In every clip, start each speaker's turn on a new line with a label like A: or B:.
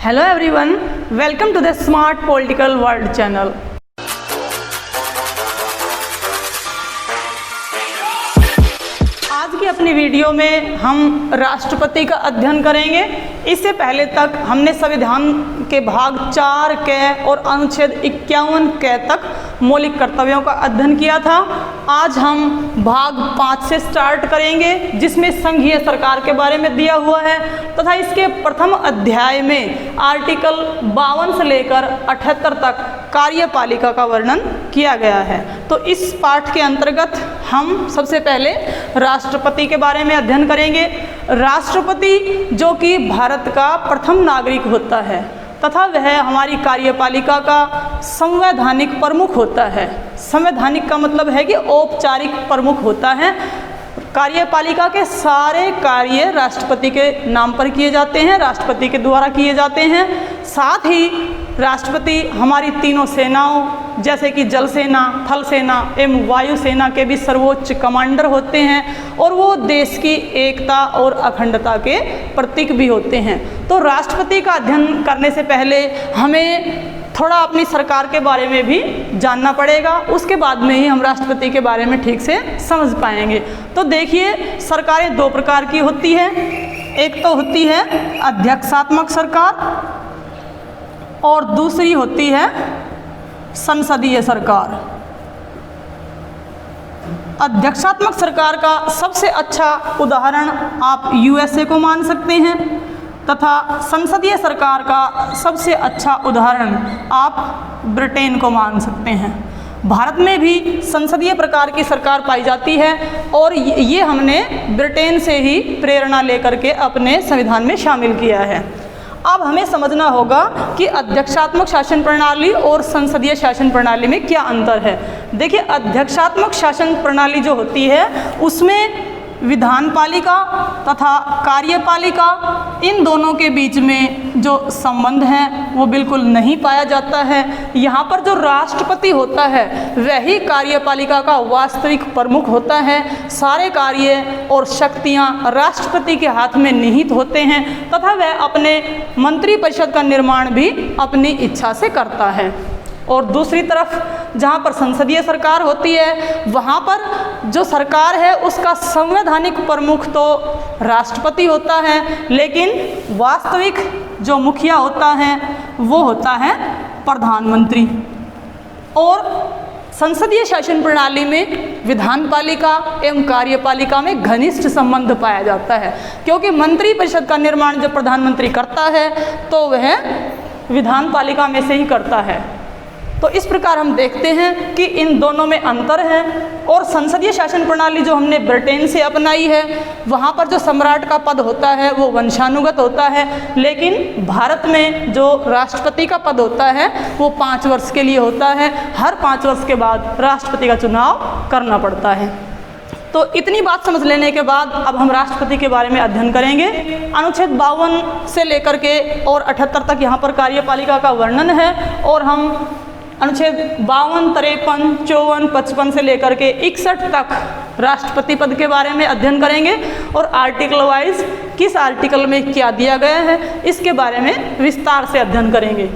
A: Hello everyone, welcome to the Smart Political World channel. आज की अपनी वीडियो में हम राष्ट्रपति का अध्ययन करेंगे। इससे पहले तक हमने संविधान के भाग 4 क और अनुच्छेद 51 क तक मौलिक कर्तव्यों का अध्ययन किया था। आज हम भाग 5 से स्टार्ट करेंगे, जिसमें संघीय सरकार के बारे में दिया हुआ है तथा इसके प्रथम अध्याय में आर्टिकल 52 से लेकर 78 तक कार्यपालिका का वर्णन किया गया है। तो इस पाठ के अंतर्गत हम सबसे पहले राष्ट्रपति के बारे में अध्ययन करेंगे। राष्ट्रपति जो कि भारत का प्रथम नागरिक होता है तथा वह हमारी कार्यपालिका का संवैधानिक प्रमुख होता है। संवैधानिक का मतलब है कि औपचारिक प्रमुख होता है। कार्यपालिका के सारे कार्य राष्ट्रपति के नाम पर किए जाते हैं, राष्ट्रपति के द्वारा किए जाते हैं। साथ ही राष्ट्रपति हमारी तीनों सेनाओं जैसे कि जल सेना, थल सेना एवं वायु सेना के भी सर्वोच्च कमांडर होते हैं और वो देश की एकता और अखंडता के प्रतीक भी होते हैं। तो राष्ट्रपति का अध्ययन करने से पहले हमें थोड़ा अपनी सरकार के बारे में भी जानना पड़ेगा, उसके बाद में ही हम राष्ट्रपति के बारे में ठीक से समझ पाएंगे। तो देखिए, सरकारें दो प्रकार की होती है। एक तो होती है अध्यक्षात्मक सरकार और दूसरी होती है संसदीय सरकार। अध्यक्षात्मक सरकार का सबसे अच्छा उदाहरण आप यूएसए को मान सकते हैं तथा संसदीय सरकार का सबसे अच्छा उदाहरण आप ब्रिटेन को मान सकते हैं। भारत में भी संसदीय प्रकार की सरकार पाई जाती है और ये हमने ब्रिटेन से ही प्रेरणा लेकर के अपने संविधान में शामिल किया है। अब हमें समझना होगा कि अध्यक्षात्मक शासन प्रणाली और संसदीय शासन प्रणाली में क्या अंतर है। देखिए, अध्यक्षात्मक शासन प्रणाली जो होती है उसमें विधानपालिका तथा कार्यपालिका इन दोनों के बीच में जो संबंध है वो बिल्कुल नहीं पाया जाता है। यहाँ पर जो राष्ट्रपति होता है वही कार्यपालिका का वास्तविक प्रमुख होता है। सारे कार्य और शक्तियाँ राष्ट्रपति के हाथ में निहित होते हैं तथा वह अपने मंत्रिपरिषद का निर्माण भी अपनी इच्छा से करता है। और दूसरी तरफ जहाँ पर संसदीय सरकार होती है वहाँ पर जो सरकार है उसका संवैधानिक प्रमुख तो राष्ट्रपति होता है, लेकिन वास्तविक जो मुखिया होता है वो होता है प्रधानमंत्री। और संसदीय शासन प्रणाली में विधानपालिका एवं कार्यपालिका में घनिष्ठ संबंध पाया जाता है, क्योंकि मंत्रिपरिषद का निर्माण जब प्रधानमंत्री करता है तो वह विधानपालिका में से ही करता है। तो इस प्रकार हम देखते हैं कि इन दोनों में अंतर है। और संसदीय शासन प्रणाली जो हमने ब्रिटेन से अपनाई है वहाँ पर जो सम्राट का पद होता है वो वंशानुगत होता है, लेकिन भारत में जो राष्ट्रपति का पद होता है वो 5 वर्ष के लिए होता है। हर 5 वर्ष के बाद राष्ट्रपति का चुनाव करना पड़ता है। तो इतनी बात समझ लेने के बाद अब हम राष्ट्रपति के बारे में अध्ययन करेंगे। अनुच्छेद 52 से लेकर के और 78 तक यहाँ पर कार्यपालिका का वर्णन है और हम अनुच्छेद 52, 53, 54, 55 से लेकर के 61 तक राष्ट्रपति पद के बारे में अध्ययन करेंगे और आर्टिकल वाइज किस आर्टिकल में क्या दिया गया है इसके बारे में विस्तार से अध्ययन करेंगे।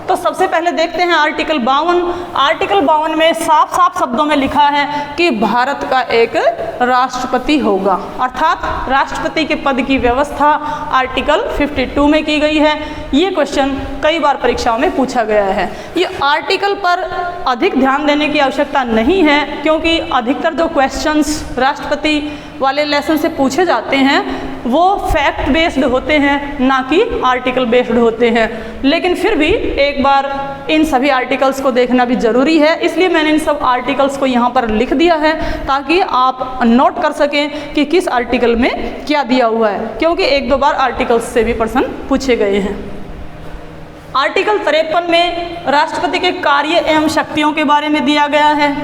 A: तो सबसे पहले देखते हैं आर्टिकल 52। आर्टिकल 52 में साफ साफ शब्दों में लिखा है कि भारत का एक राष्ट्रपति होगा, अर्थात राष्ट्रपति के पद की व्यवस्था आर्टिकल 52 में की गई है। ये क्वेश्चन कई बार परीक्षाओं में पूछा गया है। ये आर्टिकल पर अधिक ध्यान देने की आवश्यकता नहीं है, क्योंकि अधिकतर जो क्वेश्चंस राष्ट्रपति वाले लेसन से पूछे जाते हैं वो फैक्ट बेस्ड होते हैं, ना कि आर्टिकल बेस्ड होते हैं। लेकिन फिर भी एक बार इन सभी आर्टिकल्स को देखना भी ज़रूरी है, इसलिए मैंने इन सब आर्टिकल्स को यहाँ पर लिख दिया है ताकि आप नोट कर सकें कि किस आर्टिकल में क्या दिया हुआ है, क्योंकि 1-2 बार आर्टिकल्स से भी प्रश्न पूछे गए हैं। आर्टिकल 53 में राष्ट्रपति के कार्य एवं शक्तियों के बारे में दिया गया है।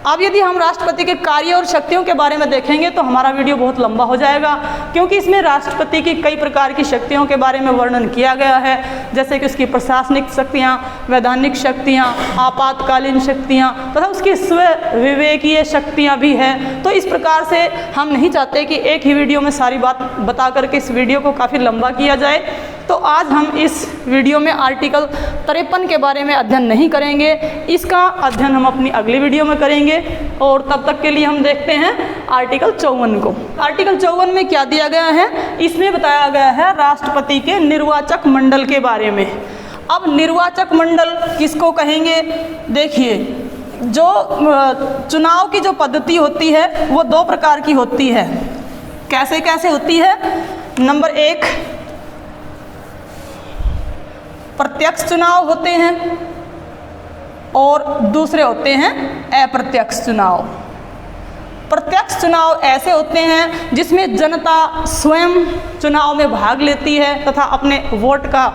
A: अब यदि हम राष्ट्रपति के कार्य और शक्तियों के बारे में देखेंगे तो हमारा वीडियो बहुत लंबा हो जाएगा, क्योंकि इसमें राष्ट्रपति की कई प्रकार की शक्तियों के बारे में वर्णन किया गया है, जैसे कि उसकी प्रशासनिक शक्तियाँ, वैधानिक शक्तियाँ, आपातकालीन शक्तियाँ तथा उसकी स्व विवेकीय शक्तियाँ भी हैं। तो इस प्रकार से हम नहीं चाहते कि एक ही वीडियो में सारी बात बता करके इस वीडियो को काफ़ी लंबा किया जाए। तो आज हम इस वीडियो में आर्टिकल 53 के बारे में अध्ययन नहीं करेंगे, इसका अध्ययन हम अपनी अगली वीडियो में करेंगे। और तब तक के लिए हम देखते हैं आर्टिकल 54 को। आर्टिकल 54 में क्या दिया गया है, इसमें बताया गया है राष्ट्रपति के निर्वाचक मंडल के बारे में। अब निर्वाचक मंडल किसको कहेंगे, देखिए जो चुनाव की जो पद्धति होती है वो दो प्रकार की होती है। कैसे कैसे होती है, नंबर 1 प्रत्यक्ष चुनाव होते हैं और दूसरे होते हैं अप्रत्यक्ष चुनाव। प्रत्यक्ष चुनाव ऐसे होते हैं जिसमें जनता स्वयं चुनाव में भाग लेती है तथा अपने वोट का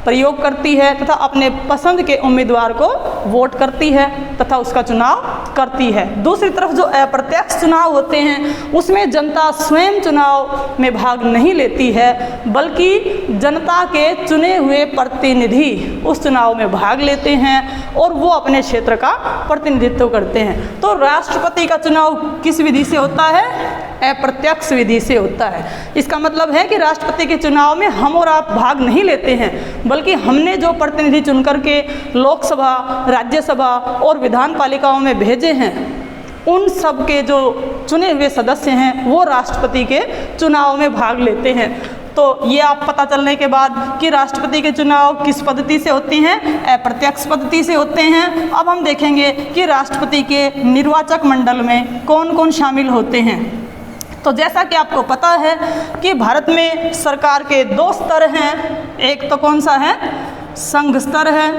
A: प्रयोग करती है तथा अपने पसंद के उम्मीदवार को वोट करती है तथा उसका चुनाव करती है। दूसरी तरफ जो अप्रत्यक्ष चुनाव होते हैं उसमें जनता स्वयं चुनाव में भाग नहीं लेती है, बल्कि जनता के चुने हुए प्रतिनिधि उस चुनाव में भाग लेते हैं और वो अपने क्षेत्र का प्रतिनिधित्व करते हैं। तो राष्ट्रपति का चुनाव किस विधि से होता है, अप्रत्यक्ष विधि से होता है। इसका मतलब है कि राष्ट्रपति के चुनाव में हम और आप भाग नहीं लेते हैं, बल्कि हमने जो प्रतिनिधि चुन करके लोकसभा, राज्यसभा और विधान पालिकाओं में भेजे हैं, उन सब के जो चुने हुए सदस्य हैं वो राष्ट्रपति के चुनाव में भाग लेते हैं। तो ये आप पता चलने के बाद कि राष्ट्रपति के चुनाव किस पद्धति से होती हैं, अप्रत्यक्ष पद्धति से होते हैं। अब हम देखेंगे कि राष्ट्रपति के निर्वाचक मंडल में कौन कौन शामिल होते हैं। तो जैसा कि आपको पता है कि भारत में सरकार के 2 स्तर हैं, एक तो कौन सा है, संघ स्तर है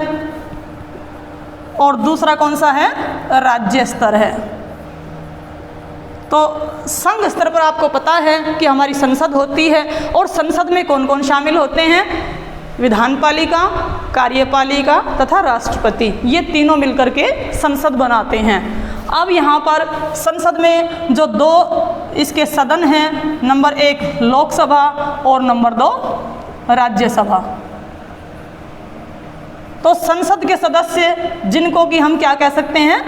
A: और दूसरा कौन सा है, राज्य स्तर है। तो संघ स्तर पर आपको पता है कि हमारी संसद होती है और संसद में कौन कौन शामिल होते हैं, विधान पालिका, कार्यपालिका तथा राष्ट्रपति, ये तीनों मिलकर के संसद बनाते हैं। अब यहाँ पर संसद में जो 2 इसके सदन हैं, नंबर 1 लोकसभा और नंबर 2 राज्यसभा। तो संसद के सदस्य जिनको कि हम क्या कह सकते हैं,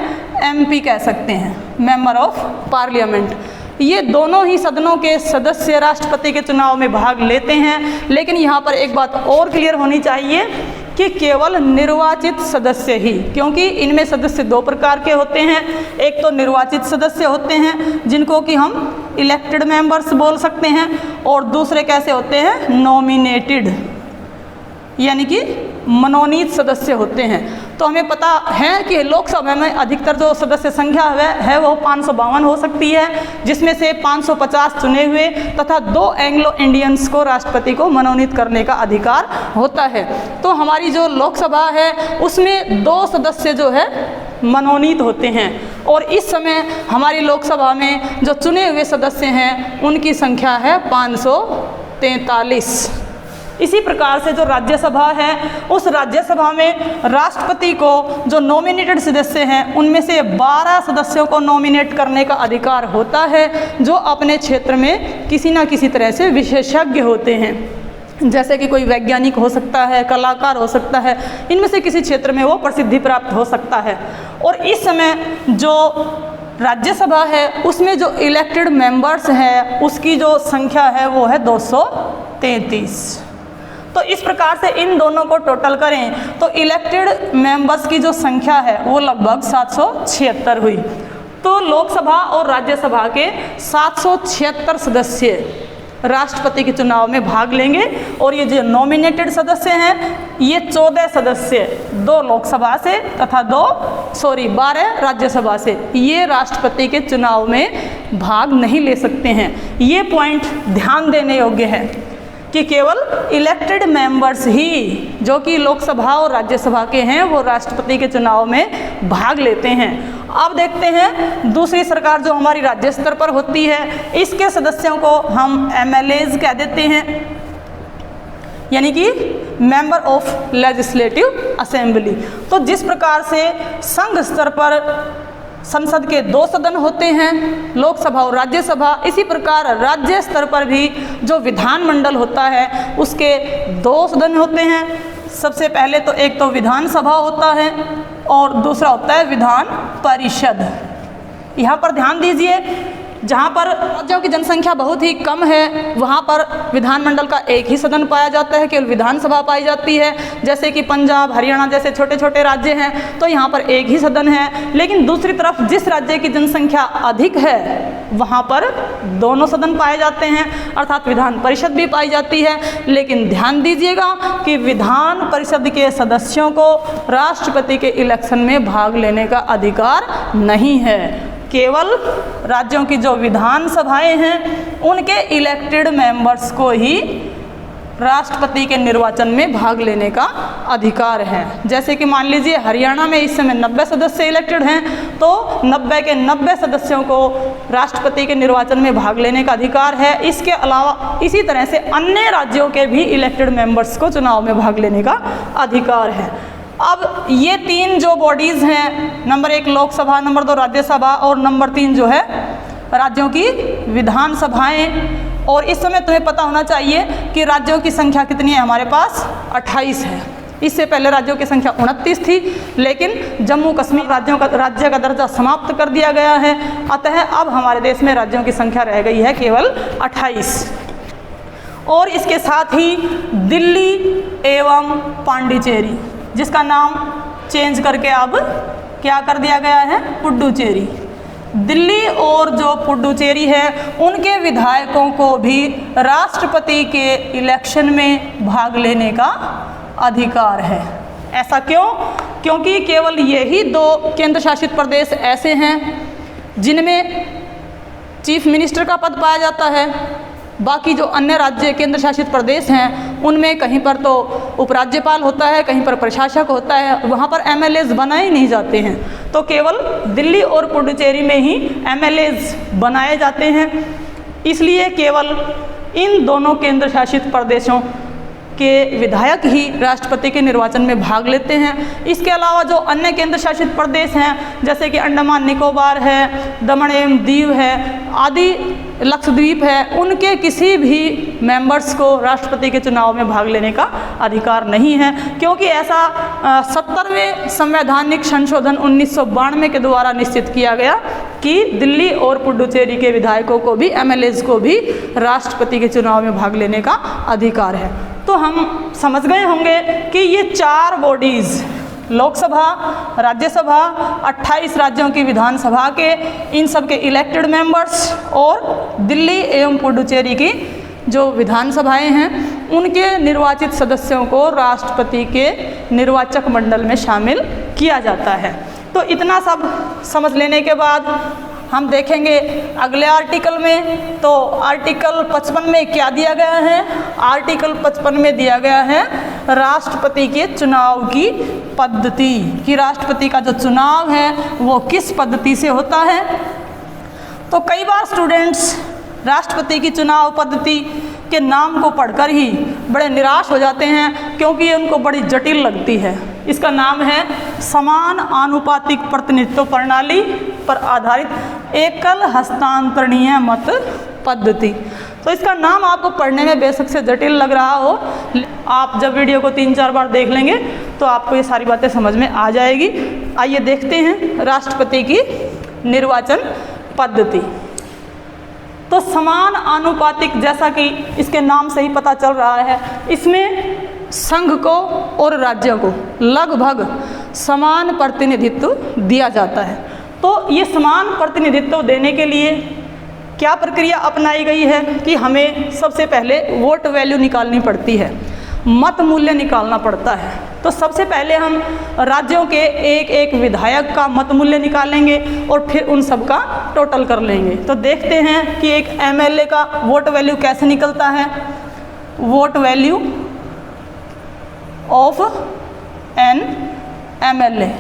A: एमपी कह सकते हैं, मेंबर ऑफ पार्लियामेंट, ये दोनों ही सदनों के सदस्य राष्ट्रपति के चुनाव में भाग लेते हैं। लेकिन यहाँ पर एक बात और क्लियर होनी चाहिए कि केवल निर्वाचित सदस्य ही, क्योंकि इनमें सदस्य 2 प्रकार के होते हैं। एक तो निर्वाचित सदस्य होते हैं जिनको कि हम इलेक्टेड मेंबर्स बोल सकते हैं, और दूसरे कैसे होते हैं, नॉमिनेटेड, यानी कि मनोनीत सदस्य होते हैं। तो हमें पता है कि लोकसभा में अधिकतर जो सदस्य संख्या है वो 552 हो सकती है, जिसमें से 550 चुने हुए तथा 2 एंग्लो इंडियंस को राष्ट्रपति को मनोनीत करने का अधिकार होता है। तो हमारी जो लोकसभा है उसमें 2 सदस्य जो है मनोनीत होते हैं, और इस समय हमारी लोकसभा में जो चुने हुए सदस्य हैं उनकी संख्या है 543। इसी प्रकार से जो राज्यसभा है, उस राज्यसभा में राष्ट्रपति को जो नॉमिनेटेड सदस्य हैं उनमें से 12 सदस्यों को नॉमिनेट करने का अधिकार होता है, जो अपने क्षेत्र में किसी न किसी तरह से विशेषज्ञ होते हैं। जैसे कि कोई वैज्ञानिक हो सकता है, कलाकार हो सकता है, इनमें से किसी क्षेत्र में वो प्रसिद्धि प्राप्त हो सकता है। और इस समय जो राज्यसभा है उसमें जो इलेक्टेड मेंबर्स हैं उसकी जो संख्या है वो है 233। तो इस प्रकार से इन दोनों को टोटल करें तो इलेक्टेड मेंबर्स की जो संख्या है वो लगभग 776 हुई। तो लोकसभा और राज्यसभा के 776 सदस्य राष्ट्रपति के चुनाव में भाग लेंगे, और ये जो नॉमिनेटेड सदस्य हैं ये 14 सदस्य 2 लोकसभा से तथा 12 राज्यसभा से ये राष्ट्रपति के चुनाव में भाग नहीं ले सकते हैं। ये पॉइंट ध्यान देने योग्य है कि केवल इलेक्टेड मेंबर्स ही जो कि लोकसभा और राज्यसभा के हैं वो राष्ट्रपति के चुनाव में भाग लेते हैं। अब देखते हैं दूसरी सरकार जो हमारी राज्य स्तर पर होती है, इसके सदस्यों को हम एमएलएज कह देते हैं, यानी कि मेंबर ऑफ लेजिस्लेटिव असेंबली। तो जिस प्रकार से संघ स्तर पर संसद के 2 सदन होते हैं, लोकसभा और राज्यसभा, इसी प्रकार राज्य स्तर पर भी जो विधानमंडल होता है उसके 2 सदन होते हैं। सबसे पहले तो एक तो विधानसभा होता है और दूसरा होता है विधान परिषद। यहाँ पर ध्यान दीजिए, जहाँ पर राज्यों की जनसंख्या बहुत ही कम है वहाँ पर विधानमंडल का एक ही सदन पाया जाता है, केवल विधानसभा पाई जाती है। जैसे कि पंजाब, हरियाणा जैसे छोटे छोटे राज्य हैं तो यहाँ पर एक ही सदन है। लेकिन दूसरी तरफ जिस राज्य की जनसंख्या अधिक है वहाँ पर दोनों सदन पाए जाते हैं, अर्थात विधान परिषद भी पाई जाती है। लेकिन ध्यान दीजिएगा कि विधान परिषद के सदस्यों को राष्ट्रपति के इलेक्शन में भाग लेने का अधिकार नहीं है। केवल राज्यों की जो विधानसभाएं हैं उनके इलेक्टेड मेंबर्स को ही राष्ट्रपति के निर्वाचन में भाग लेने का अधिकार है। जैसे कि मान लीजिए हरियाणा में इस समय 90 सदस्य इलेक्टेड हैं तो 90 के 90 सदस्यों को राष्ट्रपति के निर्वाचन में भाग लेने का अधिकार है। इसके अलावा इसी तरह से अन्य राज्यों के भी इलेक्टेड मेंबर्स को चुनाव में भाग लेने का अधिकार है। अब ये तीन जो बॉडीज़ हैं, नंबर 1 लोकसभा, नंबर 2 राज्यसभा और नंबर 3 जो है राज्यों की विधानसभाएं। और इस समय तुम्हें पता होना चाहिए कि राज्यों की संख्या कितनी है हमारे पास, 28 है। इससे पहले राज्यों की संख्या 29 थी, लेकिन जम्मू कश्मीर राज्य का दर्जा समाप्त कर दिया गया है। अतः अब हमारे देश में राज्यों की संख्या रह गई है केवल 28। और इसके साथ ही दिल्ली एवं पांडिचेरी, जिसका नाम चेंज करके अब क्या कर दिया गया है, पुडुचेरी। दिल्ली और जो पुडुचेरी है उनके विधायकों को भी राष्ट्रपति के इलेक्शन में भाग लेने का अधिकार है। ऐसा क्यों? क्योंकि केवल यही 2 केंद्र शासित प्रदेश ऐसे हैं जिनमें चीफ मिनिस्टर का पद पाया जाता है। बाकी जो अन्य राज्य केंद्र शासित प्रदेश हैं उनमें कहीं पर तो उपराज्यपाल होता है, कहीं पर प्रशासक होता है, वहाँ पर एमएलएज बनाए नहीं जाते हैं। तो केवल दिल्ली और पुडुचेरी में ही एमएलएज बनाए जाते हैं। इसलिए केवल इन दोनों केंद्र शासित प्रदेशों के विधायक ही राष्ट्रपति के निर्वाचन में भाग लेते हैं। इसके अलावा जो अन्य केंद्र शासित प्रदेश हैं जैसे कि अंडमान निकोबार है, दमन एवं दीव है आदि, लक्षद्वीप है, उनके किसी भी मेंबर्स को राष्ट्रपति के चुनाव में भाग लेने का अधिकार नहीं है। क्योंकि ऐसा 70वें संवैधानिक संशोधन 1992 के द्वारा निश्चित किया गया कि दिल्ली और पुडुचेरी के विधायकों को भी, एमएलएज को भी राष्ट्रपति के चुनाव में भाग लेने का अधिकार है। तो हम समझ गए होंगे कि ये 4 बॉडीज़, लोकसभा, राज्यसभा, 28 राज्यों की विधानसभा के इन सब के इलेक्टेड मेंबर्स और दिल्ली एवं पुडुचेरी की जो विधानसभाएं हैं उनके निर्वाचित सदस्यों को राष्ट्रपति के निर्वाचक मंडल में शामिल किया जाता है। तो इतना सब समझ लेने के बाद हम देखेंगे अगले आर्टिकल में। तो आर्टिकल 55 में क्या दिया गया है? आर्टिकल 55 में दिया गया है राष्ट्रपति के चुनाव की पद्धति, कि राष्ट्रपति का जो चुनाव है वो किस पद्धति से होता है। तो कई बार स्टूडेंट्स राष्ट्रपति की चुनाव पद्धति के नाम को पढ़कर ही बड़े निराश हो जाते हैं क्योंकि ये उनको बड़ी जटिल लगती है। इसका नाम है समान आनुपातिक प्रतिनिधित्व प्रणाली पर आधारित एकल हस्तांतरणीय मत पद्धति। तो इसका नाम आपको पढ़ने में बेशक से जटिल लग रहा हो, आप जब वीडियो को 3-4 बार देख लेंगे तो आपको ये सारी बातें समझ में आ जाएगी। आइए देखते हैं राष्ट्रपति की निर्वाचन पद्धति। तो समान आनुपातिक, जैसा कि इसके नाम से ही पता चल रहा है, इसमें संघ को और राज्यों को लगभग समान प्रतिनिधित्व दिया जाता है। तो ये समान प्रतिनिधित्व देने के लिए क्या प्रक्रिया अपनाई गई है कि हमें सबसे पहले वोट वैल्यू निकालनी पड़ती है, मत मूल्य निकालना पड़ता है। तो सबसे पहले हम राज्यों के एक एक विधायक का मत मूल्य निकालेंगे और फिर उन सब का टोटल कर लेंगे। तो देखते हैं कि एक एमएलए का वोट वैल्यू कैसे निकलता है। Vote value of N MLA,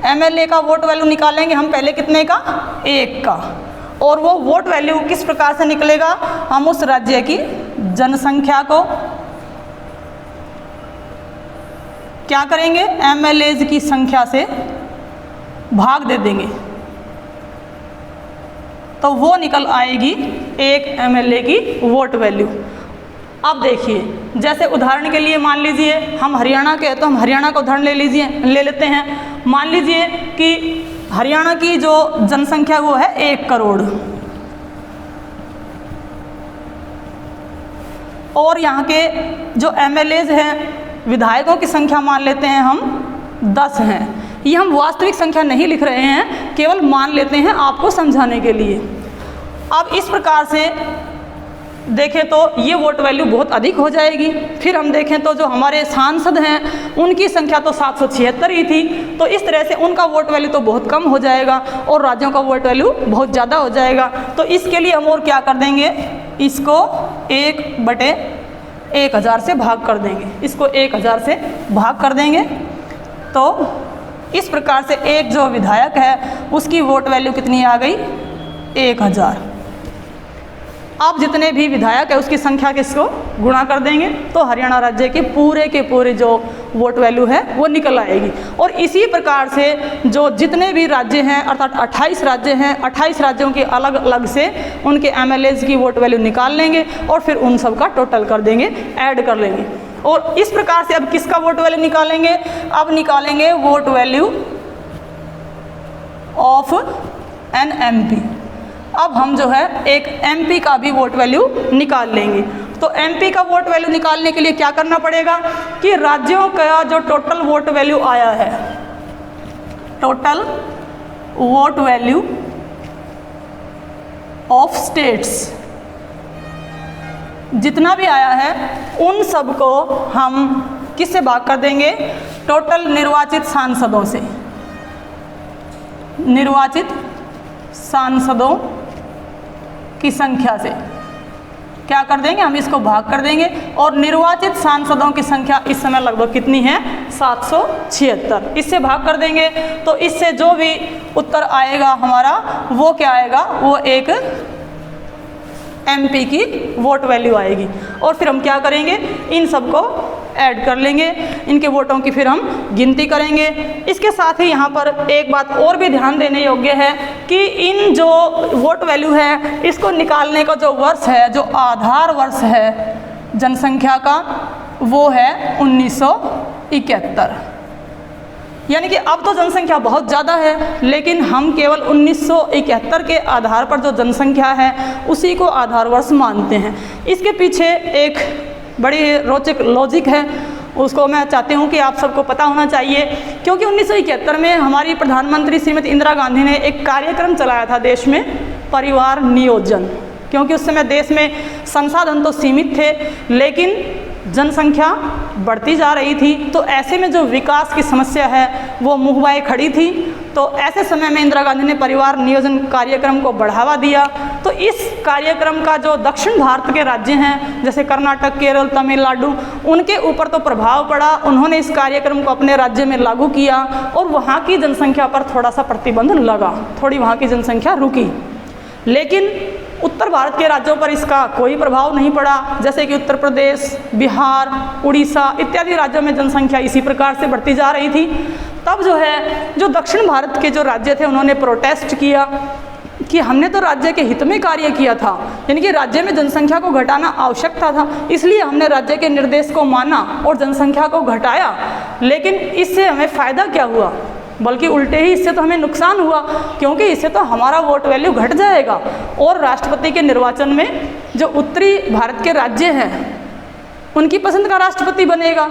A: MLA का वोट वैल्यू निकालेंगे हम पहले कितने का, 1 का। और वो वोट वैल्यू किस प्रकार से निकलेगा, हम उस राज्य की जनसंख्या को क्या करेंगे, एमएलएज की संख्या से भाग दे देंगे तो वो निकल आएगी एक एमएलए की वोट वैल्यू। अब देखिए, जैसे उदाहरण के लिए मान लीजिए हम हरियाणा के, तो हम हरियाणा का उदाहरण ले लेते हैं। मान लीजिए कि हरियाणा की जो जनसंख्या वो है 1 करोड़, और यहाँ के जो MLAs हैं, विधायकों की संख्या मान लेते हैं हम 10 हैं। ये हम वास्तविक संख्या नहीं लिख रहे हैं, केवल मान लेते हैं आपको समझाने के लिए। अब इस प्रकार से देखें तो ये वोट वैल्यू बहुत अधिक हो जाएगी। फिर हम देखें तो जो हमारे सांसद हैं उनकी संख्या तो 776 ही थी, तो इस तरह से उनका वोट वैल्यू तो बहुत कम हो जाएगा और राज्यों का वोट वैल्यू बहुत ज़्यादा हो जाएगा। तो इसके लिए हम और क्या कर देंगे, इसको 1/1000 से भाग कर देंगे, इसको 1000 से भाग कर देंगे। तो इस प्रकार से एक जो विधायक है उसकी वोट वैल्यू कितनी आ गई, 1000। अब जितने भी विधायक है उसकी संख्या किसको गुणा कर देंगे तो हरियाणा राज्य के पूरे जो वोट वैल्यू है वो निकल आएगी। और इसी प्रकार से जो जितने भी राज्य हैं अर्थात 28 राज्य हैं, 28 राज्यों के अलग अलग से उनके MLAs की वोट वैल्यू निकाल लेंगे और फिर उन सब का टोटल कर देंगे, ऐड कर लेंगे। और इस प्रकार से अब किसका वोट वैल्यू निकालेंगे, अब निकालेंगे what value of an MP। अब हम जो है एक MP का भी वोट वैल्यू निकाल लेंगे। तो MP का वोट वैल्यू निकालने के लिए क्या करना पड़ेगा कि राज्यों का जो टोटल वोट वैल्यू आया है, total vote value of states जितना भी आया है उन सब को हम किससे भाग कर देंगे, टोटल निर्वाचित सांसदों से, निर्वाचित सांसदों की संख्या से क्या कर देंगे, हम इसको भाग कर देंगे। और निर्वाचित सांसदों की संख्या इस समय लगभग कितनी है, 776। इससे भाग कर देंगे तो इससे जो भी उत्तर आएगा हमारा वो क्या आएगा, वो एक MP की वोट वैल्यू आएगी। और फिर हम क्या करेंगे, इन सबको ऐड कर लेंगे, इनके वोटों की फिर हम गिनती करेंगे। इसके साथ ही यहाँ पर एक बात और भी ध्यान देने योग्य है कि इन जो वोट वैल्यू है इसको निकालने का जो वर्ष है, जो आधार वर्ष है जनसंख्या का, वो है 1971। यानी कि अब तो जनसंख्या बहुत ज़्यादा है लेकिन हम केवल 1971 के आधार पर जो जनसंख्या है उसी को आधार वर्ष मानते हैं। इसके पीछे एक बड़ी रोचक लॉजिक है, उसको मैं चाहती हूँ कि आप सबको पता होना चाहिए। क्योंकि 1971 में हमारी प्रधानमंत्री श्रीमती इंदिरा गांधी ने एक कार्यक्रम चलाया था देश में, परिवार नियोजन। क्योंकि उस समय देश में संसाधन तो सीमित थे लेकिन जनसंख्या बढ़ती जा रही थी, तो ऐसे में जो विकास की समस्या है वो मुहवाए खड़ी थी। तो ऐसे समय में इंदिरा गांधी ने परिवार नियोजन कार्यक्रम को बढ़ावा दिया। तो इस कार्यक्रम का जो दक्षिण भारत के राज्य हैं जैसे कर्नाटक, केरल, तमिलनाडु, उनके ऊपर तो प्रभाव पड़ा। उन्होंने इस कार्यक्रम को अपने राज्य में लागू किया और वहाँ की जनसंख्या पर थोड़ा सा प्रतिबंध लगा, थोड़ी वहाँ की जनसंख्या रुकी। लेकिन उत्तर भारत के राज्यों पर इसका कोई प्रभाव नहीं पड़ा, जैसे कि उत्तर प्रदेश, बिहार, उड़ीसा इत्यादि राज्यों में जनसंख्या इसी प्रकार से बढ़ती जा रही थी। तब जो है जो दक्षिण भारत के जो राज्य थे उन्होंने प्रोटेस्ट किया कि हमने तो राज्य के हित में कार्य किया था, यानी कि राज्य में जनसंख्या को घटाना आवश्यकता था, इसलिए हमने राज्य के निर्देश को माना और जनसंख्या को घटाया। लेकिन इससे हमें फ़ायदा क्या हुआ, बल्कि उल्टे ही इससे तो हमें नुकसान हुआ, क्योंकि इससे तो हमारा वोट वैल्यू घट जाएगा और राष्ट्रपति के निर्वाचन में जो उत्तरी भारत के राज्य हैं उनकी पसंद का राष्ट्रपति बनेगा।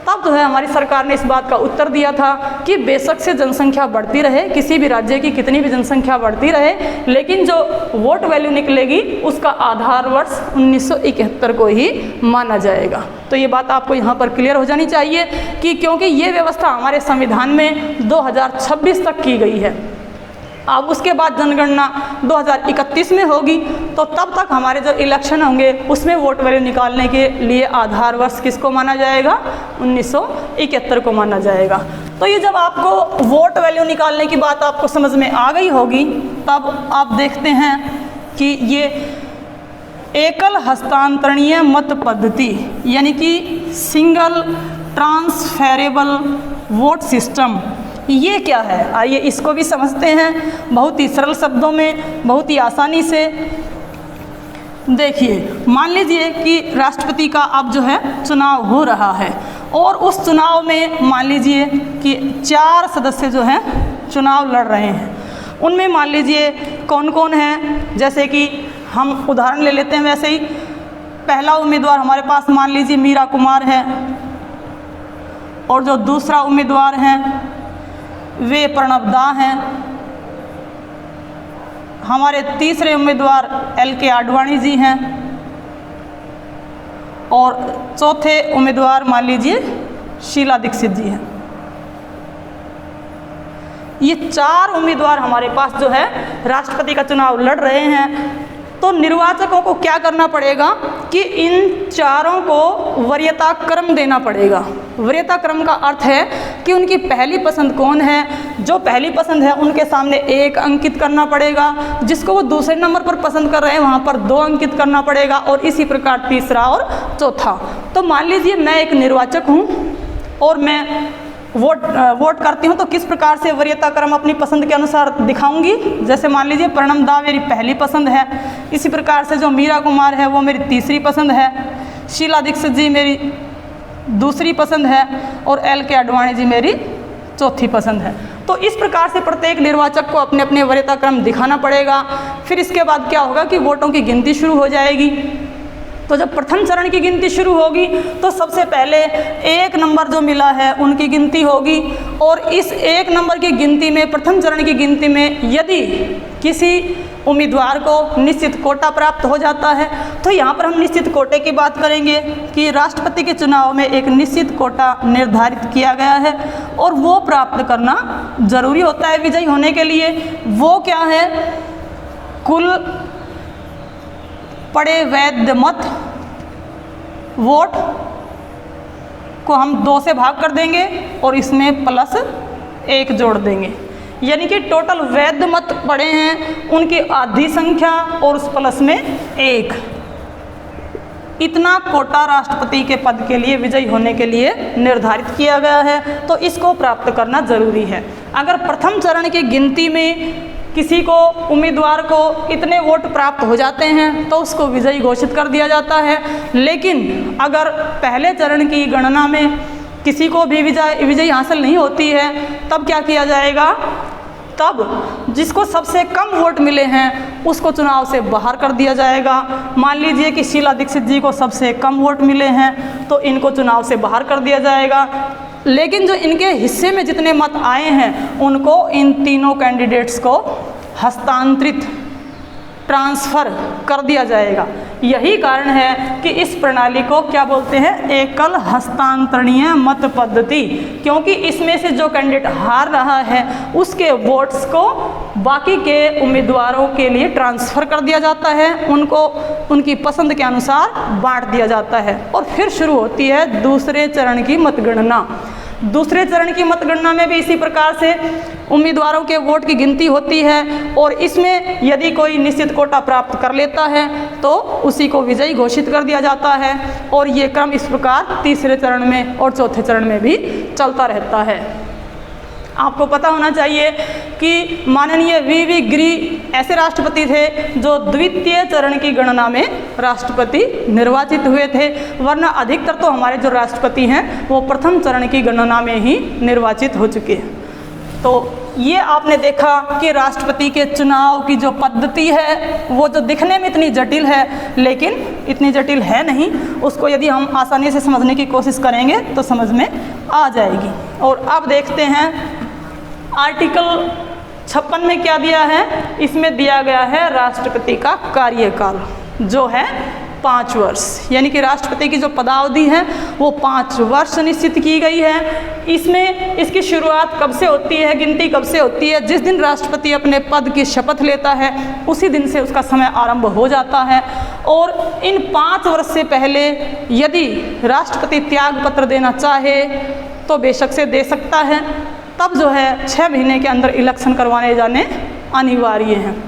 A: तब जो है हमारी सरकार ने इस बात का उत्तर दिया था कि बेशक से जनसंख्या बढ़ती रहे, किसी भी राज्य की कितनी भी जनसंख्या बढ़ती रहे, लेकिन जो वोट वैल्यू निकलेगी उसका आधार वर्ष 1971 को ही माना जाएगा। तो ये बात आपको यहाँ पर क्लियर हो जानी चाहिए कि क्योंकि ये व्यवस्था हमारे संविधान में 2026 तक की गई है। अब उसके बाद जनगणना 2031 में होगी, तो तब तक हमारे जो इलेक्शन होंगे उसमें वोट वैल्यू निकालने के लिए आधार वर्ष किसको माना जाएगा, 1971 को माना जाएगा। तो ये जब आपको वोट वैल्यू निकालने की बात आपको समझ में आ गई होगी, तब आप देखते हैं कि ये एकल हस्तांतरणीय मत पद्धति यानी कि सिंगल ट्रांसफेरेबल वोट सिस्टम, ये क्या है, आइए इसको भी समझते हैं बहुत ही सरल शब्दों में, बहुत ही आसानी से। देखिए, मान लीजिए कि राष्ट्रपति का अब जो है चुनाव हो रहा है और उस चुनाव में मान लीजिए कि 4 सदस्य जो हैं चुनाव लड़ रहे हैं उनमें मान लीजिए कौन कौन हैं, जैसे कि हम उदाहरण ले लेते हैं। वैसे ही पहला उम्मीदवार हमारे पास मान लीजिए मीरा कुमार है, और जो दूसरा उम्मीदवार हैं वे प्रणब दा हैं। हमारे तीसरे उम्मीदवार LK आडवाणी जी हैं, और चौथे उम्मीदवार मान लीजिए शीला दीक्षित जी हैं। ये 4 उम्मीदवार हमारे पास जो है राष्ट्रपति का चुनाव लड़ रहे हैं। तो निर्वाचकों को क्या करना पड़ेगा कि इन चारों को वरीयता क्रम देना पड़ेगा। वरीयता क्रम का अर्थ है कि उनकी पहली पसंद कौन है, जो पहली पसंद है उनके सामने 1 अंकित करना पड़ेगा, जिसको वो दूसरे नंबर पर पसंद कर रहे हैं वहाँ पर 2 अंकित करना पड़ेगा, और इसी प्रकार तीसरा और चौथा। तो मान लीजिए मैं एक निर्वाचक हूँ और मैं वोट करती हूँ, तो किस प्रकार से वरीयता क्रम अपनी पसंद के अनुसार दिखाऊंगी। जैसे मान लीजिए प्रणब दा मेरी पहली पसंद है, इसी प्रकार से जो मीरा कुमार है वो मेरी तीसरी पसंद है, शीला दीक्षित जी मेरी दूसरी पसंद है, और LK आडवाणी जी मेरी चौथी पसंद है। तो इस प्रकार से प्रत्येक निर्वाचक को अपने अपने वरीयता क्रम दिखाना पड़ेगा। फिर इसके बाद क्या होगा कि वोटों की गिनती शुरू हो जाएगी। तो जब प्रथम चरण की गिनती शुरू होगी तो सबसे पहले 1 नंबर जो मिला है उनकी गिनती होगी, और इस 1 नंबर की गिनती में, प्रथम चरण की गिनती में यदि किसी उम्मीदवार को निश्चित कोटा प्राप्त हो जाता है, तो यहाँ पर हम निश्चित कोटे की बात करेंगे कि राष्ट्रपति के चुनाव में एक निश्चित कोटा निर्धारित किया गया है और वो प्राप्त करना जरूरी होता है विजयी होने के लिए। वो क्या है, कुल पड़े वैध मत वोट को हम 2 से भाग कर देंगे और इसमें +1 जोड़ देंगे, यानी कि टोटल वैध मत पड़े हैं उनकी आधी संख्या और उस प्लस में 1। इतना कोटा राष्ट्रपति के पद के लिए विजयी होने के लिए निर्धारित किया गया है, तो इसको प्राप्त करना जरूरी है। अगर प्रथम चरण की गिनती में किसी को, उम्मीदवार को इतने वोट प्राप्त हो जाते हैं तो उसको विजयी घोषित कर दिया जाता है। लेकिन अगर पहले चरण की गणना में किसी को भी विजयी हासिल नहीं होती है, तब क्या किया जाएगा, तब जिसको सबसे कम वोट मिले हैं उसको चुनाव से बाहर कर दिया जाएगा। मान लीजिए कि शीला दीक्षित जी को सबसे कम वोट मिले हैं तो इनको चुनाव से बाहर कर दिया जाएगा, लेकिन जो इनके हिस्से में जितने मत आए हैं उनको, इन तीनों कैंडिडेट्स को हस्तांतरित, ट्रांसफ़र कर दिया जाएगा। यही कारण है कि इस प्रणाली को क्या बोलते हैं, एकल हस्तांतरणीय मत पद्धति, क्योंकि इसमें से जो कैंडिडेट हार रहा है उसके वोट्स को बाकी के उम्मीदवारों के लिए ट्रांसफ़र कर दिया जाता है, उनको उनकी पसंद के अनुसार बांट दिया जाता है। और फिर शुरू होती है दूसरे चरण की मतगणना। दूसरे चरण की मतगणना में भी इसी प्रकार से उम्मीदवारों के वोट की गिनती होती है, और इसमें यदि कोई निश्चित कोटा प्राप्त कर लेता है तो उसी को विजयी घोषित कर दिया जाता है। और ये क्रम इस प्रकार तीसरे चरण में और चौथे चरण में भी चलता रहता है। आपको पता होना चाहिए कि माननीय वी गिरी ऐसे राष्ट्रपति थे जो द्वितीय चरण की गणना में राष्ट्रपति निर्वाचित हुए थे, वरना अधिकतर तो हमारे जो राष्ट्रपति हैं वो प्रथम चरण की गणना में ही निर्वाचित हो चुके हैं। तो ये आपने देखा कि राष्ट्रपति के चुनाव की जो पद्धति है वो जो दिखने में इतनी जटिल है, लेकिन इतनी जटिल है नहीं। उसको यदि हम आसानी से समझने की कोशिश करेंगे तो समझ में आ जाएगी। और अब देखते हैं आर्टिकल 56 में क्या दिया है। इसमें दिया गया है राष्ट्रपति का कार्यकाल जो है 5 वर्ष, यानी कि राष्ट्रपति की जो पदावधि है वो 5 वर्ष निश्चित की गई है। इसमें इसकी शुरुआत कब से होती है, गिनती कब से होती है, जिस दिन राष्ट्रपति अपने पद की शपथ लेता है उसी दिन से उसका समय आरंभ हो जाता है। और इन 5 वर्ष से पहले यदि राष्ट्रपति त्याग पत्र देना चाहे तो बेशक से दे सकता है। तब जो है 6 महीने के अंदर इलेक्शन करवाने जाने अनिवार्य हैं।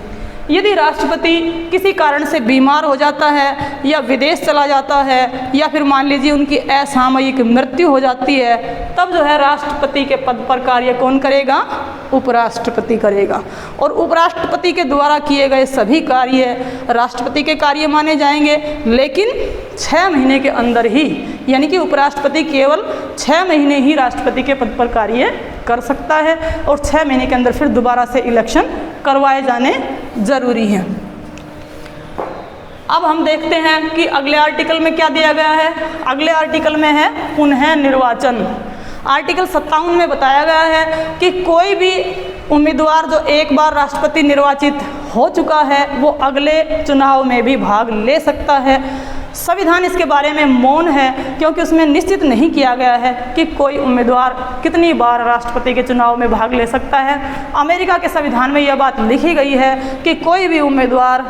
A: यदि राष्ट्रपति किसी कारण से बीमार हो जाता है या विदेश चला जाता है या फिर मान लीजिए उनकी असामयिक मृत्यु हो जाती है, तब जो है राष्ट्रपति के पद पर कार्य कौन करेगा, उपराष्ट्रपति करेगा। और उपराष्ट्रपति के द्वारा किए गए सभी कार्य राष्ट्रपति के कार्य माने जाएंगे, लेकिन 6 महीने के अंदर ही, यानी कि उपराष्ट्रपति केवल 6 महीने ही राष्ट्रपति के पद पर कार्य कर सकता है और 6 महीने के अंदर फिर दोबारा से इलेक्शन करवाए जाने ज़रूरी हैं। अब हम देखते हैं कि अगले आर्टिकल में क्या दिया गया है। अगले आर्टिकल में है पुनः निर्वाचन। आर्टिकल 57 में बताया गया है कि कोई भी उम्मीदवार जो एक बार राष्ट्रपति निर्वाचित हो चुका है वो अगले चुनाव में भी भाग ले सकता है। संविधान इसके बारे में मौन है क्योंकि उसमें निश्चित नहीं किया गया है कि कोई उम्मीदवार कितनी बार राष्ट्रपति के चुनाव में भाग ले सकता है। अमेरिका के संविधान में यह बात लिखी गई है कि कोई भी उम्मीदवार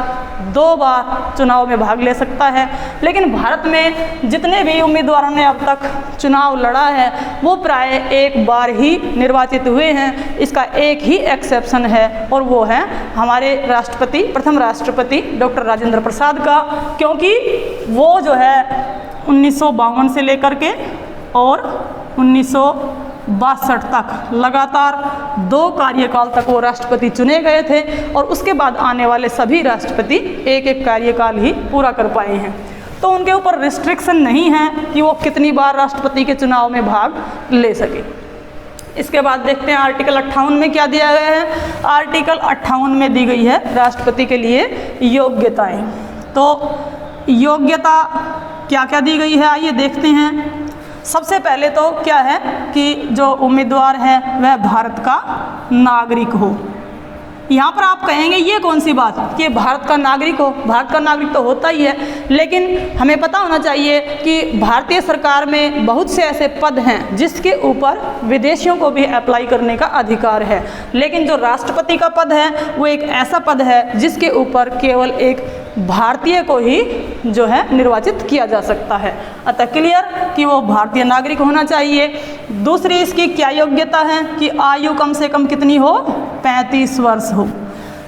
A: 2 बार चुनाव में भाग ले सकता है। लेकिन भारत में जितने भी उम्मीदवारों ने अब तक चुनाव लड़ा है वो प्राय एक बार ही निर्वाचित हुए हैं। इसका एक ही एक्सेप्शन है और वो है हमारे राष्ट्रपति, प्रथम राष्ट्रपति डॉक्टर राजेंद्र प्रसाद का, क्योंकि वो जो है 1952 से लेकर के और 1962 तक लगातार 2 कार्यकाल तक वो राष्ट्रपति चुने गए थे और उसके बाद आने वाले सभी राष्ट्रपति एक एक कार्यकाल ही पूरा कर पाए हैं। तो उनके ऊपर रिस्ट्रिक्शन नहीं है कि वो कितनी बार राष्ट्रपति के चुनाव में भाग ले सके। इसके बाद देखते हैं आर्टिकल 58 में क्या दिया गया है। आर्टिकल 58 में दी गई है राष्ट्रपति के लिए योग्यताएं। तो योग्यता क्या क्या दी गई है आइए देखते हैं। सबसे पहले तो क्या है कि जो उम्मीदवार है वह भारत का नागरिक हो। यहाँ पर आप कहेंगे ये कौन सी बात कि भारत का नागरिक हो। भारत का नागरिक तो होता ही है, लेकिन हमें पता होना चाहिए कि भारतीय सरकार में बहुत से ऐसे पद हैं जिसके ऊपर विदेशियों को भी अप्लाई करने का अधिकार है। लेकिन जो राष्ट्रपति का पद है वो एक ऐसा पद है जिसके ऊपर केवल एक भारतीय को ही जो है निर्वाचित किया जा सकता है। अतः क्लियर कि वो भारतीय नागरिक होना चाहिए। दूसरी इसकी क्या योग्यता है कि आयु कम से कम कितनी हो, 35 वर्ष हो।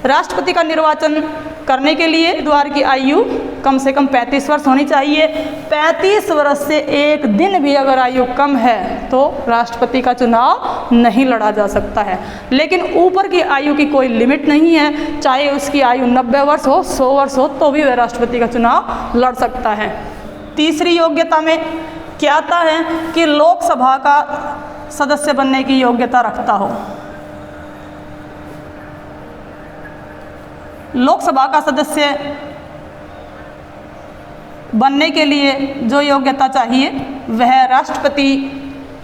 A: राष्ट्रपति का निर्वाचन करने के लिए उम्मीदवार की आयु कम से कम 35 वर्ष होनी चाहिए। 35 वर्ष से एक दिन भी अगर आयु कम है तो राष्ट्रपति का चुनाव नहीं लड़ा जा सकता है। लेकिन ऊपर की आयु की कोई लिमिट नहीं है, चाहे उसकी आयु 90 वर्ष हो, 100 वर्ष हो, तो भी वह राष्ट्रपति का चुनाव लड़ सकता है। तीसरी योग्यता में क्या आता है कि लोकसभा का सदस्य बनने की योग्यता रखता हो। लोकसभा का सदस्य बनने के लिए जो योग्यता चाहिए वह राष्ट्रपति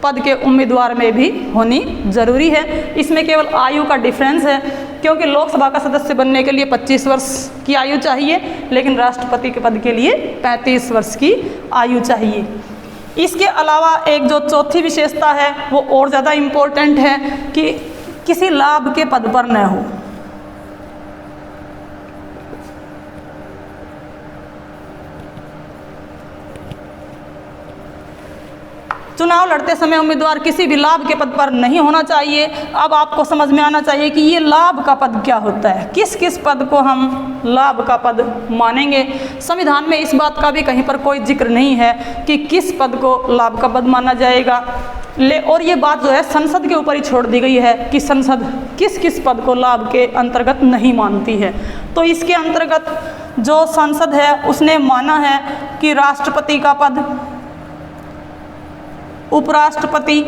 A: पद के उम्मीदवार में भी होनी जरूरी है। इसमें केवल आयु का डिफरेंस है, क्योंकि लोकसभा का सदस्य बनने के लिए 25 वर्ष की आयु चाहिए, लेकिन राष्ट्रपति के पद के लिए 35 वर्ष की आयु चाहिए। इसके अलावा एक जो चौथी विशेषता है वो और ज़्यादा इम्पोर्टेंट है कि किसी लाभ के पद पर न हो। चुनाव लड़ते समय उम्मीदवार किसी भी लाभ के पद पर नहीं होना चाहिए। अब आपको समझ में आना चाहिए कि ये लाभ का पद क्या होता है, किस किस पद को हम लाभ का पद मानेंगे। संविधान में इस बात का भी कहीं पर कोई जिक्र नहीं है कि किस पद को लाभ का पद माना जाएगा। और ये बात जो है संसद के ऊपर ही छोड़ दी गई है कि संसद किस किस पद को लाभ के अंतर्गत नहीं मानती है। तो इसके अंतर्गत जो संसद है उसने माना है कि राष्ट्रपति का पद, उपराष्ट्रपति,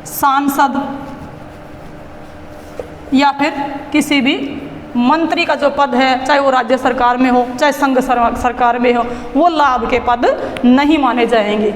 A: सांसद या फिर किसी भी मंत्री का जो पद है, चाहे वो राज्य सरकार में हो चाहे संघ सरकार में हो, वो लाभ के पद नहीं माने जाएंगे।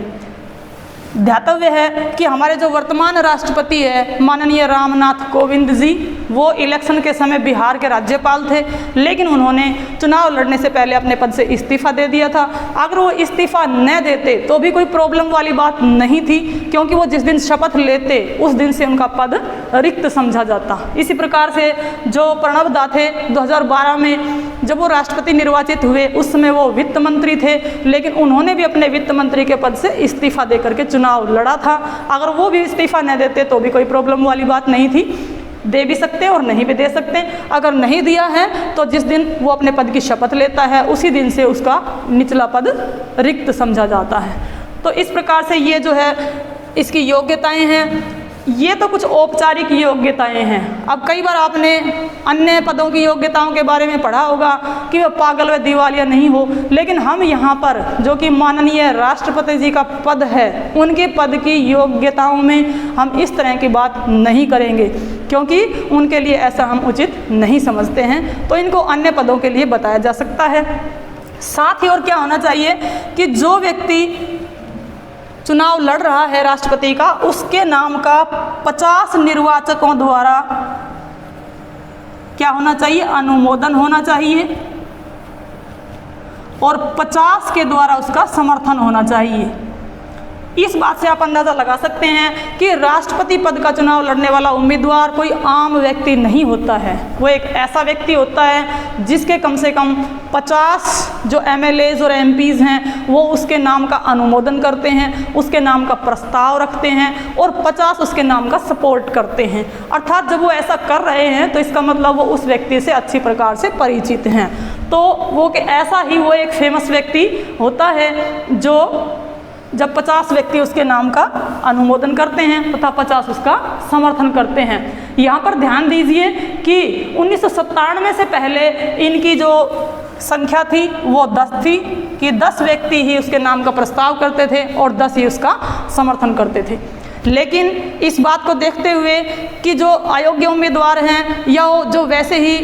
A: ध्यातव्य है कि हमारे जो वर्तमान राष्ट्रपति है माननीय रामनाथ कोविंद जी, वो इलेक्शन के समय बिहार के राज्यपाल थे, लेकिन उन्होंने चुनाव लड़ने से पहले अपने पद से इस्तीफा दे दिया था। अगर वो इस्तीफा न देते तो भी कोई प्रॉब्लम वाली बात नहीं थी, क्योंकि वो जिस दिन शपथ लेते उस दिन से उनका पद रिक्त समझा जाता। इसी प्रकार से जो प्रणब दा थे 2012 में जब वो राष्ट्रपति निर्वाचित हुए उस समय वो वित्त मंत्री थे, लेकिन उन्होंने भी अपने वित्त मंत्री के पद से इस्तीफा दे करके चुनाव लड़ा था। अगर वो भी इस्तीफा न देते तो भी कोई प्रॉब्लम वाली बात नहीं थी, दे भी सकते और नहीं भी दे सकते। अगर नहीं दिया है तो जिस दिन वो अपने पद की शपथ लेता है उसी दिन से उसका निचला पद रिक्त समझा जाता है। तो इस प्रकार से ये जो है इसकी योग्यताएं हैं। ये तो कुछ औपचारिक योग्यताएं हैं। अब कई बार आपने अन्य पदों की योग्यताओं के बारे में पढ़ा होगा कि वह पागल व दिवालिया नहीं हो, लेकिन हम यहाँ पर जो कि माननीय राष्ट्रपति जी का पद है, उनके पद की योग्यताओं में हम इस तरह की बात नहीं करेंगे, क्योंकि उनके लिए ऐसा हम उचित नहीं समझते हैं। तो इनको अन्य पदों के लिए बताया जा सकता है। साथ ही और क्या होना चाहिए कि जो व्यक्ति चुनाव लड़ रहा है राष्ट्रपति का, उसके नाम का 50 निर्वाचकों द्वारा क्या होना चाहिए, अनुमोदन होना चाहिए, और 50 के द्वारा उसका समर्थन होना चाहिए। इस बात से आप अंदाज़ा लगा सकते हैं कि राष्ट्रपति पद का चुनाव लड़ने वाला उम्मीदवार कोई आम व्यक्ति नहीं होता है। वो एक ऐसा व्यक्ति होता है जिसके कम से कम 50 जो MLAs और MPs हैं वो उसके नाम का अनुमोदन करते हैं, उसके नाम का प्रस्ताव रखते हैं और 50 उसके नाम का सपोर्ट करते हैं। अर्थात जब वो ऐसा कर रहे हैं तो इसका मतलब वो उस व्यक्ति से अच्छी प्रकार से परिचित हैं। तो वो ऐसा ही वो एक फेमस व्यक्ति होता है जो जब 50 व्यक्ति उसके नाम का अनुमोदन करते हैं तथा 50 उसका समर्थन करते हैं। यहाँ पर ध्यान दीजिए कि 1997 से पहले इनकी जो संख्या थी वो 10 थी, कि 10 व्यक्ति ही उसके नाम का प्रस्ताव करते थे और 10 ही उसका समर्थन करते थे। लेकिन इस बात को देखते हुए कि जो अयोग्य उम्मीदवार हैं या जो वैसे ही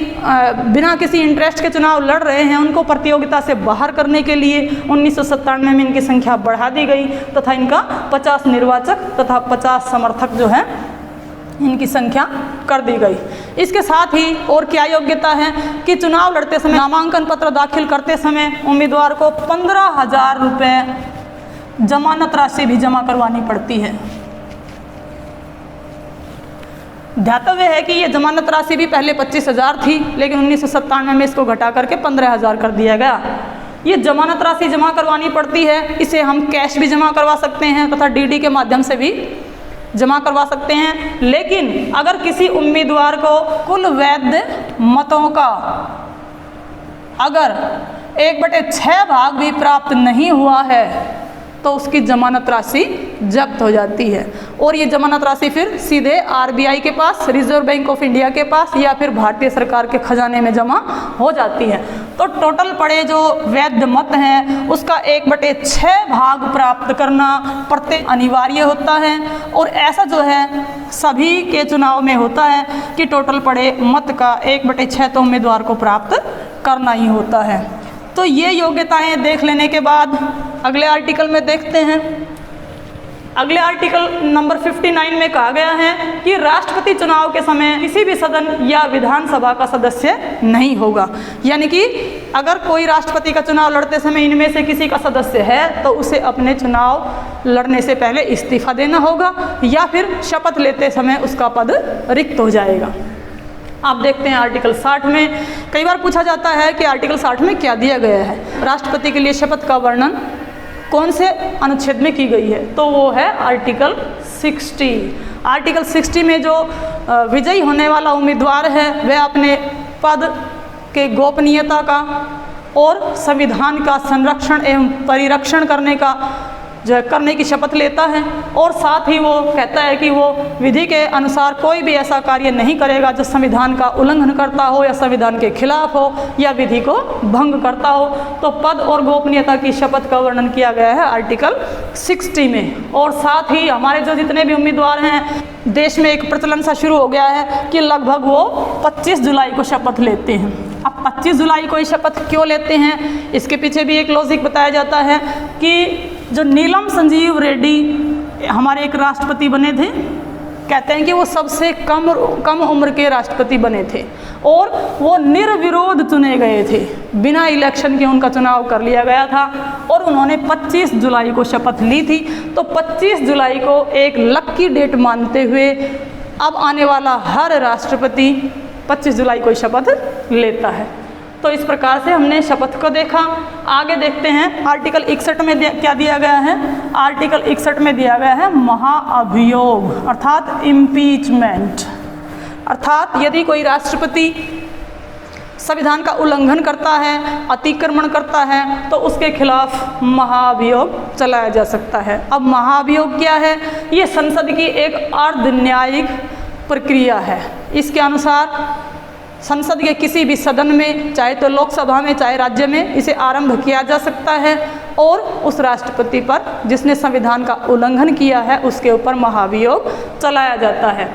A: बिना किसी इंटरेस्ट के चुनाव लड़ रहे हैं, उनको प्रतियोगिता से बाहर करने के लिए 1997 में इनकी संख्या बढ़ा दी गई तथा इनका 50 निर्वाचक तथा 50 समर्थक जो है इनकी संख्या कर दी गई। इसके साथ ही और क्या योग्यता है कि चुनाव लड़ते समय नामांकन पत्र दाखिल करते समय उम्मीदवार को 15,000 रुपये जमानत राशि भी जमा करवानी पड़ती है। ध्यातव्य है कि ये जमानत राशि भी पहले 25,000 थी, लेकिन 1997 में इसको घटा करके 15,000 कर दिया गया। ये जमानत राशि जमा करवानी पड़ती है। इसे हम कैश भी जमा करवा सकते हैं तथा DD के माध्यम से भी जमा करवा सकते हैं। लेकिन अगर किसी उम्मीदवार को कुल वैध मतों का अगर 1/6 भाग भी प्राप्त नहीं हुआ है तो उसकी जमानत राशि जब्त हो जाती है और ये जमानत राशि फिर सीधे RBI के पास, रिजर्व बैंक ऑफ इंडिया के पास या फिर भारतीय सरकार के खजाने में जमा हो जाती है। तो टोटल पड़े जो वैध मत हैं उसका 1/6 भाग प्राप्त करना प्रत्येक अनिवार्य होता है और ऐसा जो है सभी के चुनाव में होता है कि टोटल पड़े मत का 1/6 तो उम्मीदवार को प्राप्त करना ही होता है। तो ये योग्यताएं देख लेने के बाद अगले आर्टिकल में देखते हैं। अगले आर्टिकल नंबर 59 में कहा गया है कि राष्ट्रपति चुनाव के समय किसी भी सदन या विधानसभा का सदस्य नहीं होगा। यानी कि अगर कोई राष्ट्रपति का चुनाव लड़ते समय इनमें से किसी का सदस्य है तो उसे अपने चुनाव लड़ने से पहले इस्तीफा देना होगा या फिर शपथ लेते समय उसका पद रिक्त हो जाएगा। आप देखते हैं आर्टिकल 60 में कई बार पूछा जाता है कि आर्टिकल 60 में क्या दिया गया है, राष्ट्रपति के लिए शपथ का वर्णन कौन से अनुच्छेद में की गई है, तो वो है आर्टिकल 60। आर्टिकल 60 में जो विजयी होने वाला उम्मीदवार है वह अपने पद के गोपनीयता का और संविधान का संरक्षण एवं परिरक्षण करने की शपथ लेता है और साथ ही वो कहता है कि वो विधि के अनुसार कोई भी ऐसा कार्य नहीं करेगा जो संविधान का उल्लंघन करता हो या संविधान के खिलाफ हो या विधि को भंग करता हो। तो पद और गोपनीयता की शपथ का वर्णन किया गया है आर्टिकल 60 में। और साथ ही हमारे जो जितने भी उम्मीदवार हैं, देश में एक प्रचलन सा शुरू हो गया है कि लगभग वो 25 जुलाई को शपथ लेते हैं। अब 25 जुलाई को ये शपथ क्यों लेते हैं, इसके पीछे भी एक लॉजिक बताया जाता है कि जो नीलम संजीव रेड्डी हमारे एक राष्ट्रपति बने थे, कहते हैं कि वो सबसे कम उम्र के राष्ट्रपति बने थे और वो निर्विरोध चुने गए थे, बिना इलेक्शन के उनका चुनाव कर लिया गया था और उन्होंने 25 जुलाई को शपथ ली थी। तो 25 जुलाई को एक लक्की डेट मानते हुए अब आने वाला हर राष्ट्रपति 25 जुलाई को शपथ लेता है। तो इस प्रकार से हमने शपथ को देखा। आगे देखते हैं आर्टिकल 61 में क्या दिया गया है। आर्टिकल 61 में दिया गया है महाअभियोग अर्थात इम्पीचमेंट। अर्थात यदि कोई राष्ट्रपति संविधान का उल्लंघन करता है, अतिक्रमण करता है, तो उसके खिलाफ महाअभियोग चलाया जा सकता है। अब महाअभियोग क्या है ये संसद की एक अर्ध न्यायिक प्रक्रिया है। इसके अनुसार संसद के किसी भी सदन में, चाहे तो लोकसभा में चाहे राज्य में, इसे आरंभ किया जा सकता है और उस राष्ट्रपति पर जिसने संविधान का उल्लंघन किया है उसके ऊपर महाभियोग चलाया जाता है।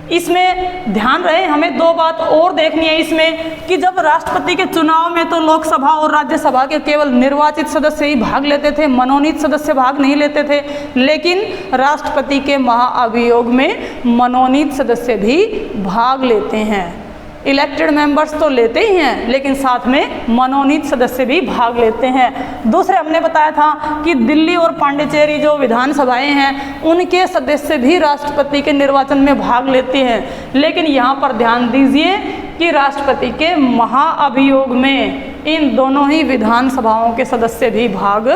A: इसमें ध्यान रहे, हमें दो बात और देखनी है इसमें कि जब राष्ट्रपति के चुनाव में तो लोकसभा और राज्यसभा के केवल निर्वाचित सदस्य ही भाग लेते थे, मनोनीत सदस्य भाग नहीं लेते थे, लेकिन राष्ट्रपति के महाअभियोग में मनोनीत सदस्य भी भाग लेते हैं। इलेक्टेड मेंबर्स तो लेते ही हैं लेकिन साथ में मनोनीत सदस्य भी भाग लेते हैं। दूसरे हमने बताया था कि दिल्ली और पांडिचेरी जो विधानसभाएं हैं उनके सदस्य भी राष्ट्रपति के निर्वाचन में भाग लेते हैं, लेकिन यहाँ पर ध्यान दीजिए कि राष्ट्रपति के महाअभियोग में इन दोनों ही विधानसभाओं के सदस्य भी भाग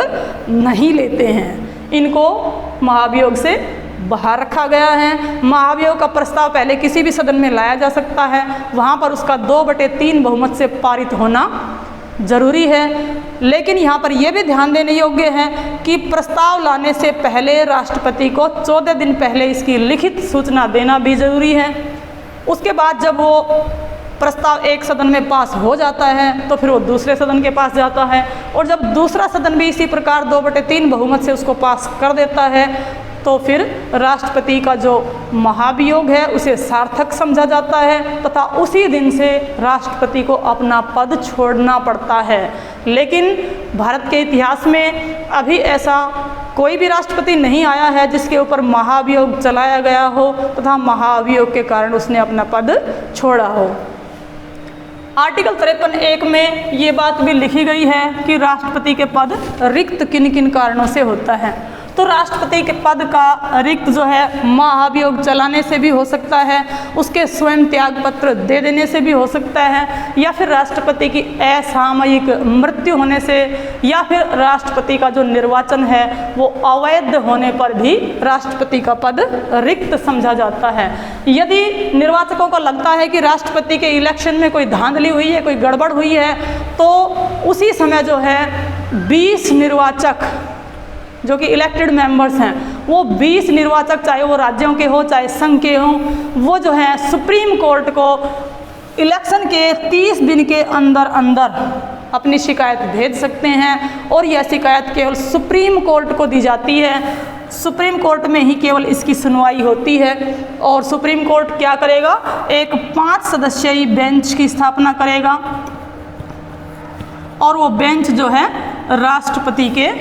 A: नहीं लेते हैं। इनको महाअभियोग से बाहर रखा गया है। महाअभियोग का प्रस्ताव पहले किसी भी सदन में लाया जा सकता है, वहाँ पर उसका 2/3 बहुमत से पारित होना जरूरी है। लेकिन यहाँ पर यह भी ध्यान देने योग्य है कि प्रस्ताव लाने से पहले राष्ट्रपति को 14 दिन पहले इसकी लिखित सूचना देना भी जरूरी है। उसके बाद जब वो प्रस्ताव एक सदन में पास हो जाता है तो फिर वो दूसरे सदन के पास जाता है, और जब दूसरा सदन भी इसी प्रकार 2/3 बहुमत से उसको पास कर देता है तो फिर राष्ट्रपति का जो महाभियोग है उसे सार्थक समझा जाता है तथा उसी दिन से राष्ट्रपति को अपना पद छोड़ना पड़ता है। लेकिन भारत के इतिहास में अभी ऐसा कोई भी राष्ट्रपति नहीं आया है जिसके ऊपर महाभियोग चलाया गया हो तथा महाभियोग के कारण उसने अपना पद छोड़ा हो। आर्टिकल 53(1) में ये बात भी लिखी गई है कि राष्ट्रपति के पद रिक्त किन किन कारणों से होता है। तो राष्ट्रपति के पद का रिक्त जो है महाभियोग चलाने से भी हो सकता है, उसके स्वयं त्याग पत्र दे देने से भी हो सकता है, या फिर राष्ट्रपति की असामयिक मृत्यु होने से, या फिर राष्ट्रपति का जो निर्वाचन है वो अवैध होने पर भी राष्ट्रपति का पद रिक्त समझा जाता है। यदि निर्वाचकों को लगता है कि राष्ट्रपति के इलेक्शन में कोई धांधली हुई है, कोई गड़बड़ हुई है, तो उसी समय जो है 20 निर्वाचक जो कि इलेक्टेड मेंबर्स हैं, वो 20 निर्वाचक, चाहे वो राज्यों के हो चाहे संघ के हों, वो जो है सुप्रीम कोर्ट को इलेक्शन के 30 दिन के अंदर अंदर अपनी शिकायत भेज सकते हैं, और यह शिकायत केवल सुप्रीम कोर्ट को दी जाती है। सुप्रीम कोर्ट में ही केवल इसकी सुनवाई होती है, और सुप्रीम कोर्ट क्या करेगा, एक 5 सदस्यीय बेंच की स्थापना करेगा, और वो बेंच जो है राष्ट्रपति के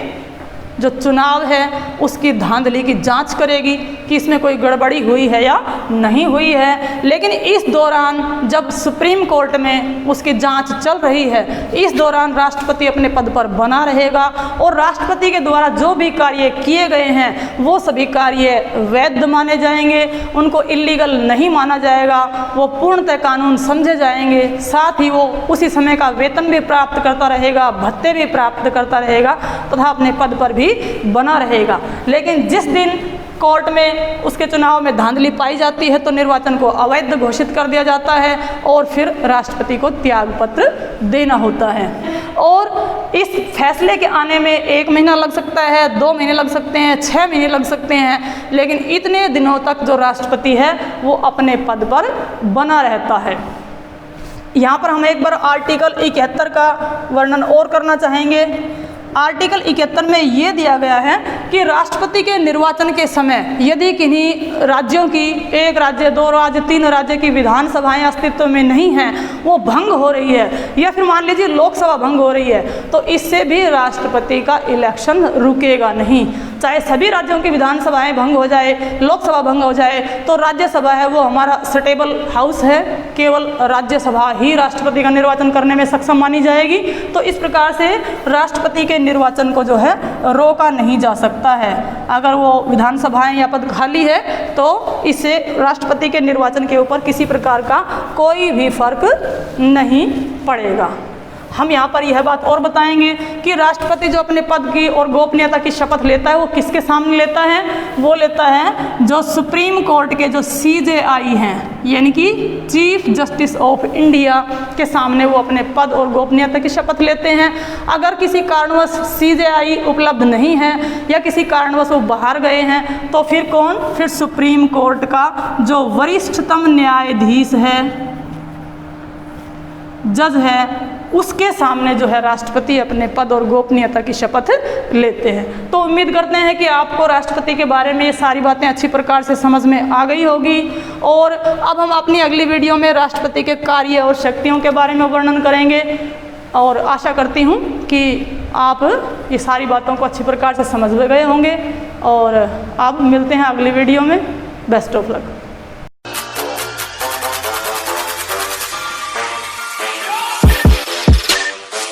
A: जो चुनाव है उसकी धांधली की जांच करेगी कि इसमें कोई गड़बड़ी हुई है या नहीं हुई है। लेकिन इस दौरान जब सुप्रीम कोर्ट में उसकी जांच चल रही है, इस दौरान राष्ट्रपति अपने पद पर बना रहेगा, और राष्ट्रपति के द्वारा जो भी कार्य किए गए हैं वो सभी कार्य वैध माने जाएंगे, उनको इल्लीगल नहीं माना जाएगा, वो पूर्णतः कानून समझे जाएंगे। साथ ही वो उसी समय का वेतन भी प्राप्त करता रहेगा, भत्ते भी प्राप्त करता रहेगा तथा अपने पद पर भी बना रहेगा। लेकिन जिस दिन कोर्ट में उसके चुनाव में धांधली पाई जाती है तो निर्वाचन को अवैध घोषित कर दिया जाता है, और फिर राष्ट्रपति को त्याग पत्र देना होता है। और इस फैसले के आने में 1 महीना लग सकता है, 2 महीने लग सकते हैं, 6 महीने लग सकते हैं, लेकिन इतने दिनों तक जो राष्ट्रपति है वो अपने पद पर बना रहता है। यहाँ पर हम एक बार आर्टिकल 71 का वर्णन और करना चाहेंगे। आर्टिकल 71 में ये दिया गया है कि राष्ट्रपति के निर्वाचन के समय यदि किन्हीं राज्यों की, 1 राज्य, 2 राज्य, 3 राज्य की विधानसभाएं अस्तित्व में नहीं हैं, वो भंग हो रही है, या फिर मान लीजिए लोकसभा भंग हो रही है, तो इससे भी राष्ट्रपति का इलेक्शन रुकेगा नहीं। चाहे सभी राज्यों की विधानसभाएं भंग हो जाए, लोकसभा भंग हो जाए, तो राज्यसभा है वो हमारा स्टेबल हाउस है, केवल राज्यसभा ही राष्ट्रपति का निर्वाचन करने में सक्षम मानी जाएगी। तो इस प्रकार से राष्ट्रपति के निर्वाचन को जो है रोका नहीं जा सकता है। अगर वो विधानसभाएं या पद खाली है तो इससे राष्ट्रपति के निर्वाचन के ऊपर किसी प्रकार का कोई भी फर्क नहीं पड़ेगा। हम यहाँ पर यह बात और बताएंगे कि राष्ट्रपति जो अपने पद की और गोपनीयता की शपथ लेता है वो किसके सामने लेता है, वो लेता है जो सुप्रीम कोर्ट के जो CJI हैं, यानी कि चीफ जस्टिस ऑफ इंडिया के सामने वो अपने पद और गोपनीयता की शपथ लेते हैं। अगर किसी कारणवश CJI उपलब्ध नहीं है या किसी कारणवश वो बाहर गए हैं तो फिर कौन, फिर सुप्रीम कोर्ट का जो वरिष्ठतम न्यायाधीश है, जज है, उसके सामने जो है राष्ट्रपति अपने पद और गोपनीयता की शपथ लेते हैं। तो उम्मीद करते हैं कि आपको राष्ट्रपति के बारे में ये सारी बातें अच्छी प्रकार से समझ में आ गई होगी। और अब हम अपनी अगली वीडियो में राष्ट्रपति के कार्य और शक्तियों के बारे में वर्णन करेंगे और आशा करती हूँ कि आप ये सारी बातों को अच्छी प्रकार से समझ गए होंगे। और अब मिलते हैं अगली वीडियो में। Best of luck.